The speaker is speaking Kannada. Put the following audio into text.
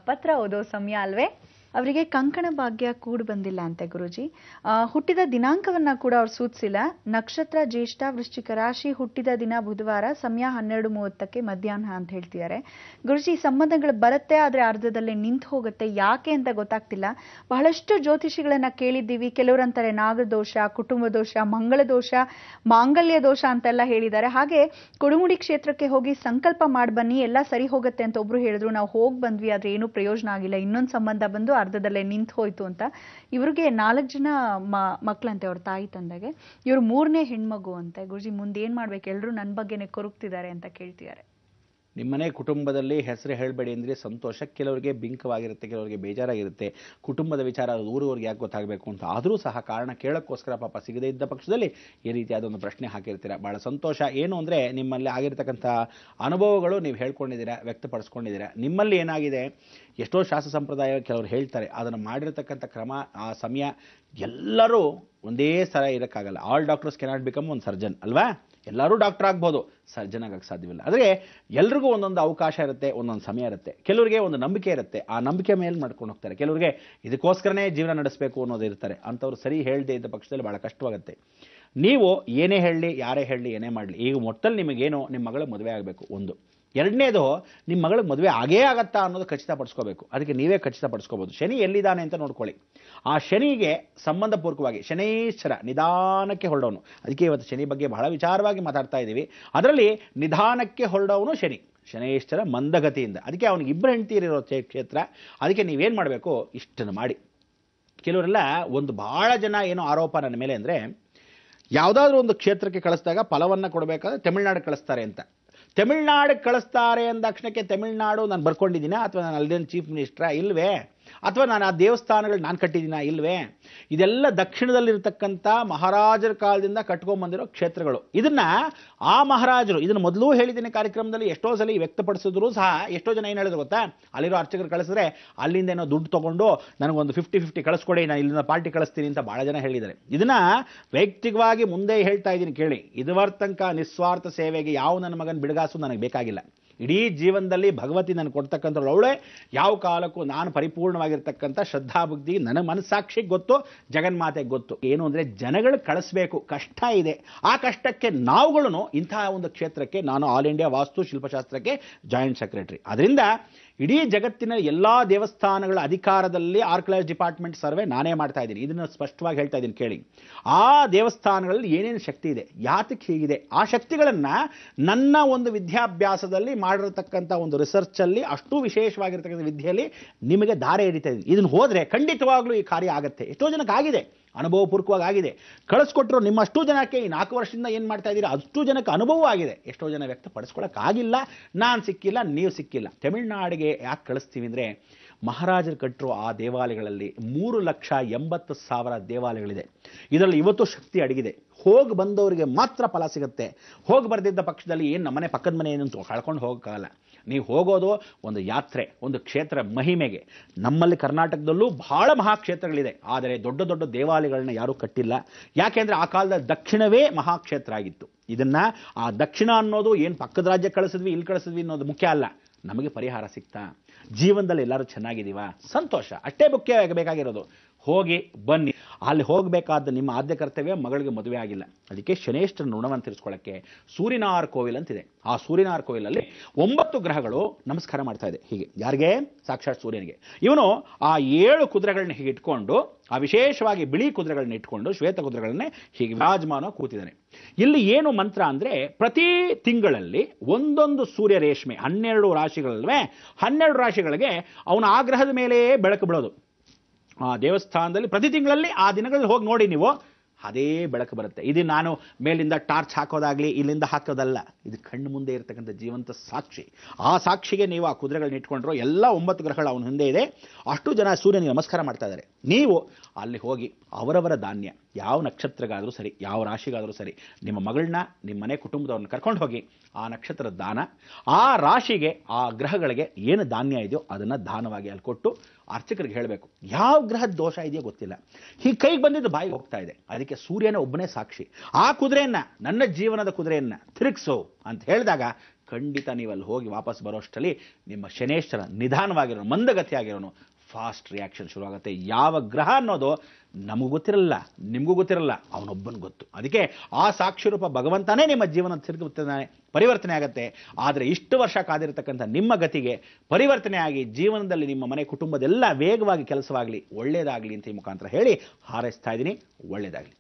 ಪತ್ರ ಓದೋ ಸಮಯ ಅಲ್ವೇ? ಅವರಿಗೆ ಕಂಕಣ ಭಾಗ್ಯ ಕೂಡ್ ಬಂದಿಲ್ಲ ಅಂತೆ ಗುರುಜಿ. ಹುಟ್ಟಿದ ದಿನಾಂಕವನ್ನ ಕೂಡ ಅವ್ರು ಸೂಚಿಸಿಲ್ಲ. ನಕ್ಷತ್ರ ಜ್ಯೇಷ್ಠ, ವೃಶ್ಚಿಕ ರಾಶಿ, ಹುಟ್ಟಿದ ದಿನ ಬುಧವಾರ, ಸಮಯ 12:30 ಮಧ್ಯಾಹ್ನ ಅಂತ ಹೇಳ್ತಿದ್ದಾರೆ. ಗುರುಜಿ, ಸಂಬಂಧಗಳು ಬರುತ್ತೆ, ಆದ್ರೆ ಅರ್ಧದಲ್ಲೇ ನಿಂತು ಹೋಗುತ್ತೆ. ಯಾಕೆ ಅಂತ ಗೊತ್ತಾಗ್ತಿಲ್ಲ. ಬಹಳಷ್ಟು ಜ್ಯೋತಿಷಿಗಳನ್ನ ಕೇಳಿದ್ದೀವಿ. ಕೆಲವರಂತಾರೆ ನಾಗದೋಷ, ಕುಟುಂಬ ದೋಷ, ಮಂಗಳ ದೋಷ, ಮಾಂಗಲ್ಯ ದೋಷ ಅಂತೆಲ್ಲ ಹೇಳಿದ್ದಾರೆ. ಹಾಗೆ ಕುಡುಮುಡಿ ಕ್ಷೇತ್ರಕ್ಕೆ ಹೋಗಿ ಸಂಕಲ್ಪ ಮಾಡಿ ಬನ್ನಿ, ಎಲ್ಲ ಸರಿ ಹೋಗುತ್ತೆ ಅಂತ ಒಬ್ರು ಹೇಳಿದ್ರು. ನಾವು ಹೋಗಿ ಬಂದ್ವಿ, ಆದ್ರೆ ಏನು ಪ್ರಯೋಜನ ಆಗಿಲ್ಲ. ಇನ್ನೊಂದು ಸಂಬಂಧ ಬಂದು ಅರ್ಧದಲ್ಲೇ ನಿಂತು ಹೋಯ್ತು ಅಂತ. ಇವ್ರಿಗೆ 4 ಜನ ಮಕ್ಕಳಂತೆ ಅವ್ರ ತಾಯಿ ತಂದೆಗೆ. ಇವ್ರು 3ನೇ ಹೆಣ್ಮಗು ಅಂತೆ. ಗುರುಜಿ, ಮುಂದೆ ಏನ್ ಮಾಡ್ಬೇಕು? ಎಲ್ರು ನನ್ನ ಬಗ್ಗೆನೆ ಕೊರಗ್ತಿದ್ದಾರೆ ಅಂತ ಕೇಳ್ತಿದ್ದಾರೆ. ನಿಮ್ಮನೆ ಕುಟುಂಬದಲ್ಲಿ ಹೆಸರು ಹೇಳಬೇಡಿ ಅಂದರೆ ಸಂತೋಷ. ಕೆಲವರಿಗೆ ಬಿಂಕವಾಗಿರುತ್ತೆ, ಕೆಲವರಿಗೆ ಬೇಜಾರಾಗಿರುತ್ತೆ. ಕುಟುಂಬದ ವಿಚಾರ ಊರವ್ರಿಗೆ ಯಾಕೆ ಗೊತ್ತಾಗಬೇಕು ಅಂತ. ಆದರೂ ಸಹ ಕಾರಣ ಕೇಳೋಕ್ಕೋಸ್ಕರ ಪಾಪ ಸಿಗದೇ ಇದ್ದ ಪಕ್ಷದಲ್ಲಿ ಈ ರೀತಿಯಾದ ಒಂದು ಪ್ರಶ್ನೆ ಹಾಕಿರ್ತೀರ. ಭಾಳ ಸಂತೋಷ. ಏನು ಅಂದರೆ ನಿಮ್ಮಲ್ಲಿ ಆಗಿರ್ತಕ್ಕಂಥ ಅನುಭವಗಳು ನೀವು ಹೇಳ್ಕೊಂಡಿದ್ದೀರಾ, ವ್ಯಕ್ತಪಡಿಸ್ಕೊಂಡಿದ್ದೀರಾ. ನಿಮ್ಮಲ್ಲಿ ಏನಾಗಿದೆ, ಎಷ್ಟೋ ಶಾಸ್ತ್ರ ಸಂಪ್ರದಾಯ ಕೆಲವರು ಹೇಳ್ತಾರೆ, ಅದನ್ನು ಮಾಡಿರ್ತಕ್ಕಂಥ ಕ್ರಮ, ಆ ಸಮಯ ಎಲ್ಲರೂ ಒಂದೇ ಸಲ ಇರೋಕ್ಕಾಗಲ್ಲ. ಆಲ್ ಡಾಕ್ಟರ್ಸ್ ಕೆನಾಟ್ ಬಿಕಮ್ ಒಂದು ಸರ್ಜನ್ ಅಲ್ವಾ? ಎಲ್ಲರೂ ಡಾಕ್ಟರ್ ಆಗ್ಬೋದು, ಸರ್ಜನ್ ಆಗಕ್ಕೆ ಸಾಧ್ಯವಿಲ್ಲ. ಆದರೆ ಎಲ್ರಿಗೂ ಒಂದೊಂದು ಅವಕಾಶ ಇರುತ್ತೆ, ಒಂದೊಂದು ಸಮಯ ಇರುತ್ತೆ. ಕೆಲವರಿಗೆ ಒಂದು ನಂಬಿಕೆ ಇರುತ್ತೆ, ಆ ನಂಬಿಕೆ ಮೇಲೆ ಮಾಡ್ಕೊಂಡು ಹೋಗ್ತಾರೆ. ಕೆಲವರಿಗೆ ಇದಕ್ಕೋಸ್ಕರನೇ ಜೀವನ ನಡೆಸಬೇಕು ಅನ್ನೋದು ಇರ್ತಾರೆ. ಅಂಥವ್ರು ಸರಿ ಹೇಳದೇ ಇದ್ದ ಪಕ್ಷದಲ್ಲಿ ಭಾಳ ಕಷ್ಟವಾಗುತ್ತೆ. ನೀವು ಏನೇ ಹೇಳಲಿ, ಯಾರೇ ಹೇಳಲಿ, ಏನೇ ಮಾಡಲಿ, ಈಗ ಮೊತ್ತಲ್ಲಿ ನಿಮಗೇನು ನಿಮ್ಮ ಮಗಳ ಮದುವೆ ಆಗಬೇಕು ಒಂದು. ಎರಡನೇದು, ನಿಮ್ಮ ಮಗಳಿಗೆ ಮದುವೆ ಆಗೇ ಆಗತ್ತಾ ಅನ್ನೋದು ಖಚಿತಪಡಿಸ್ಕೋಬೇಕು. ಅದಕ್ಕೆ ನೀವೇ ಖಚಿತಪಡಿಸ್ಕೋಬೋದು. ಶನಿ ಎಲ್ಲಿದ್ದಾನೆ ಅಂತ ನೋಡ್ಕೊಳ್ಳಿ. ಆ ಶನಿಗೆ ಸಂಬಂಧಪೂರ್ವಕವಾಗಿ ಶನೈಶ್ಚರ ನಿಧಾನಕ್ಕೆ ಹೊರಡೋನು. ಅದಕ್ಕೆ ಇವತ್ತು ಶನಿ ಬಗ್ಗೆ ಬಹಳ ವಿಚಾರವಾಗಿ ಮಾತಾಡ್ತಾ ಇದ್ದೀವಿ. ಅದರಲ್ಲಿ ನಿಧಾನಕ್ಕೆ ಹೊರಡೋನು ಶನಿ, ಶನೈಶ್ಚರ ಮಂದಗತಿಯಿಂದ. ಅದಕ್ಕೆ ಅವನಿಗೆ 2 ಹೆಂಡತಿಯರಿರೋ ಕ್ಷೇತ್ರ. ಅದಕ್ಕೆ ನೀವೇನು ಮಾಡಬೇಕು, ಇಷ್ಟನ್ನು ಮಾಡಿ. ಕೆಲವರೆಲ್ಲ ಒಂದು ಭಾಳ ಜನ ಏನೋ ಆರೋಪ ನನ್ನ ಮೇಲೆ ಅಂದರೆ, ಯಾವುದಾದ್ರೂ ಒಂದು ಕ್ಷೇತ್ರಕ್ಕೆ ಕಳಿಸಿದಾಗ ಫಲವನ್ನು ಕೊಡಬೇಕಾದ್ರೆ ತಮಿಳ್ನಾಡಿಗೆ ಕಳಿಸ್ತಾರೆ ಅಂತ. ತಮಿಳ್ನಾಡಿಗೆ ಕಳಿಸ್ತಾರೆ ಅಂದಾಕ್ಷಣಕ್ಕೆ ತಮಿಳ್ನಾಡು ನಾನು ಬರ್ಕೊಂಡಿದ್ದೀನ, ಅಥವಾ ನಾನು ಅಲ್ಲಿನ ಚೀಫ್ ಮಿನಿಸ್ಟ್ರಾ? ಇಲ್ವೇ. ಅಥವಾ ನಾನು ಆ ದೇವಸ್ಥಾನಗಳು ನಾನು ಕಟ್ಟಿದ್ದೀನ? ಇಲ್ವೇ. ಇದೆಲ್ಲ ದಕ್ಷಿಣದಲ್ಲಿರ್ತಕ್ಕಂಥ ಮಹಾರಾಜರ ಕಾಲದಿಂದ ಕಟ್ಕೊಂಡ್ಬಂದಿರೋ ಕ್ಷೇತ್ರಗಳು. ಇದನ್ನು ಆ ಮಹಾರಾಜರು, ಇದನ್ನು ಮೊದಲೂ ಹೇಳಿದ್ದೀನಿ ಕಾರ್ಯಕ್ರಮದಲ್ಲಿ, ಎಷ್ಟೋ ಸಲ ವ್ಯಕ್ತಪಡಿಸಿದ್ರು ಸಹ. ಎಷ್ಟೋ ಜನ ಏನು ಹೇಳಿದ್ರು ಗೊತ್ತಾ, ಅಲ್ಲಿರೋ ಅರ್ಚಕರು ಕಳಿಸಿದ್ರೆ ಅಲ್ಲಿಂದ ಏನೋ ದುಡ್ಡು ತೊಗೊಂಡು ನನಗೊಂದು 50-50 ಕಳಿಸ್ಕೊಡಿ, ನಾನು ಇಲ್ಲಿಂದ ಪಾರ್ಟಿ ಕಳಿಸ್ತೀನಿ ಅಂತ ಭಾಳ ಜನ ಹೇಳಿದ್ದಾರೆ. ಇದನ್ನು ವೈಯಕ್ತಿಕವಾಗಿ ಮುಂದೆ ಹೇಳ್ತಾ ಇದ್ದೀನಿ ಕೇಳಿ. ಇದುವರ ತನಕ ನಿಸ್ವಾರ್ಥ ಸೇವೆಗೆ ಯಾವ ನನ್ನ ಮಗನ ಬಿಡುಗಾಸು ನನಗೆ ಬೇಕಾಗಿಲ್ಲ. ಇಡೀ ಜೀವನದಲ್ಲಿ ಭಗವತಿ ನನಗೆ ಕೊಡ್ತಕ್ಕಂಥವ್ಳು ಅವಳೇ. ಯಾವ ಕಾಲಕ್ಕೂ ನಾನು ಪರಿಪೂರ್ಣವಾಗಿರ್ತಕ್ಕಂಥ ಶ್ರದ್ಧಾಭಕ್ತಿ ನನ್ನ ಮನಸ್ಸಾಕ್ಷಿಗೆ ಗೊತ್ತು, ಜಗನ್ಮಾತೆಗೆ ಗೊತ್ತು. ಏನು ಅಂದರೆ ಜನಗಳು ಕಳಿಸ್ಬೇಕು, ಕಷ್ಟ ಇದೆ. ಆ ಕಷ್ಟಕ್ಕೆ ನಾವುಗಳನ್ನು ಇಂತಹ ಒಂದು ಕ್ಷೇತ್ರಕ್ಕೆ, ನಾನು ಆಲ್ ಇಂಡಿಯಾ ವಾಸ್ತು ಶಿಲ್ಪಶಾಸ್ತ್ರಕ್ಕೆ ಜಾಯಿಂಟ್ ಸೆಕ್ರೆಟರಿ. ಅದರಿಂದ ಇಡೀ ಜಗತ್ತಿನ ಎಲ್ಲ ದೇವಸ್ಥಾನಗಳ ಅಧಿಕಾರದಲ್ಲಿ ಆರ್ಕಿಯಾಲಜಿ ಡಿಪಾರ್ಟ್ಮೆಂಟ್ ಸರ್ವೆ ನಾನೇ ಮಾಡ್ತಾ ಇದ್ದೀನಿ. ಇದನ್ನು ಸ್ಪಷ್ಟವಾಗಿ ಹೇಳ್ತಾ ಇದ್ದೀನಿ ಕೇಳಿ. ಆ ದೇವಸ್ಥಾನಗಳಲ್ಲಿ ಏನೇನು ಶಕ್ತಿ ಇದೆ, ಯಾತಕ್ಕೆ ಹೀಗಿದೆ, ಆ ಶಕ್ತಿಗಳನ್ನು ನನ್ನ ಒಂದು ವಿದ್ಯಾಭ್ಯಾಸದಲ್ಲಿ ಮಾಡಿರತಕ್ಕಂಥ ಒಂದು ರಿಸರ್ಚಲ್ಲಿ, ಅಷ್ಟು ವಿಶೇಷವಾಗಿರ್ತಕ್ಕಂಥ ವಿದ್ಯೆಯಲ್ಲಿ ನಿಮಗೆ ದಾರೆ ಎರಿತಾ ಇದ್ದೀನಿ. ಇದನ್ನು ಹೋದರೆ ಖಂಡಿತವಾಗ್ಲೂ ಈ ಕಾರ್ಯ ಆಗುತ್ತೆ. ಎಷ್ಟೋ ಜನಕ್ಕೆ ಆಗಿದೆ, ಅನುಭವಪೂರ್ವಕವಾಗಿ ಆಗಿದೆ. ಕಳಿಸ್ಕೊಟ್ರು ನಿಮ್ಮಷ್ಟು ಜನಕ್ಕೆ ಈ 4 ವರ್ಷದಿಂದ ಏನು ಮಾಡ್ತಾ ಇದ್ದೀರಾ ಅಷ್ಟು ಜನಕ್ಕೆ ಅನುಭವ ಆಗಿದೆ. ಎಷ್ಟೋ ಜನ ವ್ಯಕ್ತಪಡಿಸ್ಕೊಳ್ಳೋಕ್ಕಾಗಿಲ್ಲ. ನಾನು ಸಿಕ್ಕಿಲ್ಲ, ನೀವು ಸಿಕ್ಕಿಲ್ಲ. ತಮಿಳ್ನಾಡಿಗೆ ಯಾಕೆ ಕಳಿಸ್ತೀವಿ ಅಂದರೆ, ಮಹಾರಾಜರು ಕಟ್ಟರು ಆ ದೇವಾಲಯಗಳಲ್ಲಿ 3,80,000 ದೇವಾಲಯಗಳಿದೆ. ಇದರಲ್ಲಿ ಇವತ್ತು ಶಕ್ತಿ ಅಡಗಿದೆ. ಹೋಗಿ ಬಂದವರಿಗೆ ಮಾತ್ರ ಫಲ ಸಿಗುತ್ತೆ. ಹೋಗಿ ಬರೆದಿದ್ದ ಪಕ್ಷದಲ್ಲಿ ಏನು ನಮ್ಮನೆ ಪಕ್ಕದ ಮನೆ ಏನು ಕಳ್ಕೊಂಡು ಹೋಗೋಕ್ಕಾಗಲ್ಲ. ನೀವು ಹೋಗೋದು ಒಂದು ಯಾತ್ರೆ, ಒಂದು ಕ್ಷೇತ್ರ ಮಹಿಮೆಗೆ. ನಮ್ಮಲ್ಲಿ ಕರ್ನಾಟಕದಲ್ಲೂ ಬಹಳ ಮಹಾಕ್ಷೇತ್ರಗಳಿದೆ, ಆದರೆ ದೊಡ್ಡ ದೊಡ್ಡ ದೇವಾಲಯಗಳನ್ನ ಯಾರೂ ಕಟ್ಟಿಲ್ಲ. ಯಾಕೆಂದರೆ ಆ ಕಾಲದ ದಕ್ಷಿಣವೇ ಮಹಾಕ್ಷೇತ್ರ ಆಗಿತ್ತು. ಇದನ್ನು ಆ ದಕ್ಷಿಣ ಅನ್ನೋದು ಏನು ಪಕ್ಕದ ರಾಜ್ಯಕ್ಕೆ ಕಳಿಸಿದ್ವಿ, ಇಲ್ಲಿ ಕಳಿಸಿದ್ವಿ ಅನ್ನೋದು ಮುಖ್ಯ ಅಲ್ಲ. ನಮಗೆ ಪರಿಹಾರ ಸಿಗ್ತಾ, ಜೀವನದಲ್ಲಿ ಎಲ್ಲರೂ ಚೆನ್ನಾಗಿದ್ದೀವ, ಸಂತೋಷ, ಅಷ್ಟೇ ಮುಖ್ಯ ಬೇಕಾಗಿರೋದು. ಹೋಗಿ ಬನ್ನಿ. ಅಲ್ಲಿ ಹೋಗಬೇಕಾದ ನಿಮ್ಮ ಆದ್ಯ ಕರ್ತವ್ಯ, ಮಗಳಿಗೆ ಮದುವೆ ಆಗಿಲ್ಲ. ಅದಕ್ಕೆ ಶನೇಶ್ವರನ ಋಣವನ್ನು ತೀರಿಸ್ಕೊಳ್ಳೋಕ್ಕೆ ಸೂರ್ಯನಾರ್ ಕೋವಿಲ್ ಅಂತಿದೆ. ಆ ಸೂರ್ಯನಾರ್ ಕೋವಿಲಲ್ಲಿ 9 ಗ್ರಹಗಳು ನಮಸ್ಕಾರ ಮಾಡ್ತಾ ಇದೆ. ಹೀಗೆ ಯಾರಿಗೆ? ಸಾಕ್ಷಾತ್ ಸೂರ್ಯನಿಗೆ. ಇವನು ಆ 7 ಕುದುರೆಗಳನ್ನ ಹೀಗೆ ಇಟ್ಕೊಂಡು, ಆ ವಿಶೇಷವಾಗಿ ಬಿಳಿ ಕುದುರೆಗಳನ್ನ ಇಟ್ಕೊಂಡು, ಶ್ವೇತ ಕುದುರೆಗಳನ್ನೇ ಹೀಗೆ ವಿರಾಜಮಾನ ಕೂತಿದ್ದಾನೆ. ಇಲ್ಲಿ ಏನು ಮಂತ್ರ ಅಂದರೆ, ಪ್ರತಿ ತಿಂಗಳಲ್ಲಿ ಒಂದೊಂದು ಸೂರ್ಯ ರೇಷ್ಮೆ, 12 ರಾಶಿಗಳಲ್ವೇ, 12 ರಾಶಿಗಳಿಗೆ ಅವನ ಆ ಗ್ರಹದ ಮೇಲೆ ಬೆಳಕು ಬೀಳೋದು. ಆ ದೇವಸ್ಥಾನದಲ್ಲಿ ಪ್ರತಿ ತಿಂಗಳಲ್ಲಿ ಆ ದಿನಗಳಲ್ಲಿ ಹೋಗಿ ನೋಡಿ ನೀವು, ಅದೇ ಬೆಳಕು ಬರುತ್ತೆ. ಇದು ನಾನು ಮೇಲಿಂದ ಟಾರ್ಚ್ ಹಾಕೋದಾಗಲಿ, ಇಲ್ಲಿಂದ ಹಾಕೋದಲ್ಲ. ಇದು ಕಣ್ಣು ಮುಂದೆ ಇರತಕ್ಕಂಥ ಜೀವಂತ ಸಾಕ್ಷಿ. ಆ ಸಾಕ್ಷಿಗೆ ನೀವು ಆ ಕುದುರೆಗಳನ್ನ ಇಟ್ಕೊಂಡ್ರು, ಎಲ್ಲ 9 ಗ್ರಹಗಳು ಅವನ ಹಿಂದೆ ಇದೆ. ಅಷ್ಟು ಜನ ಸೂರ್ಯನಿಗೆ ನಮಸ್ಕಾರ ಮಾಡ್ತಾ ಇದ್ದಾರೆ. ನೀವು ಅಲ್ಲಿ ಹೋಗಿ ಅವರವರ ಧಾನ್ಯ, ಯಾವ ನಕ್ಷತ್ರಗಾದರೂ ಸರಿ, ಯಾವ ರಾಶಿಗಾದರೂ ಸರಿ, ನಿಮ್ಮ ಮಗಳನ್ನ, ನಿಮ್ಮ ಮನೆ ಕುಟುಂಬದವ್ರನ್ನ ಕರ್ಕೊಂಡು ಹೋಗಿ ಆ ನಕ್ಷತ್ರದ ದಾನ, ಆ ರಾಶಿಗೆ, ಆ ಗ್ರಹಗಳಿಗೆ ಏನು ಧಾನ್ಯ ಇದೆಯೋ ಅದನ್ನು ದಾನವಾಗಿ ಅಲ್ಲಿ ಕೊಟ್ಟು ಅರ್ಚಕರಿಗೆ ಹೇಳಬೇಕು. ಯಾವ ಗ್ರಹದ ದೋಷ ಇದೆಯೋ ಗೊತ್ತಿಲ್ಲ, ಹೀಗೆ ಕೈಗೆ ಬಂದಿದ್ದು ಬಾಯಿಗೆ ಹೋಗ್ತಾ ಇದೆ. ಅದಕ್ಕೆ ಸೂರ್ಯನ ಒಬ್ಬನೇ ಸಾಕ್ಷಿ. ಆ ಕುದುರೆಯನ್ನು, ನನ್ನ ಜೀವನದ ಕುದುರೆಯನ್ನು ತಿರುಗಿಸು ಅಂತ ಹೇಳಿದಾಗ ಖಂಡಿತ ನೀವು ಅಲ್ಲಿ ಹೋಗಿ ವಾಪಸ್ ಬರೋಷ್ಟರಲ್ಲಿ ನಿಮ್ಮ ಶನೇಶ್ವರ ನಿಧಾನವಾಗಿರೋನು, ಮಂದಗತಿಯಾಗಿರೋನು ಫಾಸ್ಟ್ ರಿಯಾಕ್ಷನ್ ಶುರುವಾಗುತ್ತೆ. ಯಾವ ಗ್ರಹ ಅನ್ನೋದು ನಮಗೂ ಗೊತ್ತಿರಲ್ಲ, ನಿಮಗೂ ಗೊತ್ತಿರಲ್ಲ, ಅವನೊಬ್ಬನಿಗೆ ಗೊತ್ತು. ಅದಕ್ಕೆ ಆ ಸಾಕ್ಷಿರೂಪ ಭಗವಂತನೇ ನಿಮ್ಮ ಜೀವನ ತಿರುಗುತ್ತಾನೆ, ಪರಿವರ್ತನೆ ಆಗುತ್ತೆ. ಆದರೆ ಇಷ್ಟು ವರ್ಷ ಕಾದಿರತಕ್ಕಂಥ ನಿಮ್ಮ ಗತಿಗೆ ಪರಿವರ್ತನೆ ಆಗಿ ಜೀವನದಲ್ಲಿ ನಿಮ್ಮ ಮನೆ ಕುಟುಂಬದೆಲ್ಲ ವೇಗವಾಗಿ ಕೆಲಸವಾಗಲಿ, ಒಳ್ಳೆಯದಾಗಲಿ ಅಂತ ಈ ಮುಖಾಂತರ ಹೇಳಿ ಹಾರೈಸ್ತಾ ಇದ್ದೀನಿ. ಒಳ್ಳೆಯದಾಗಲಿ.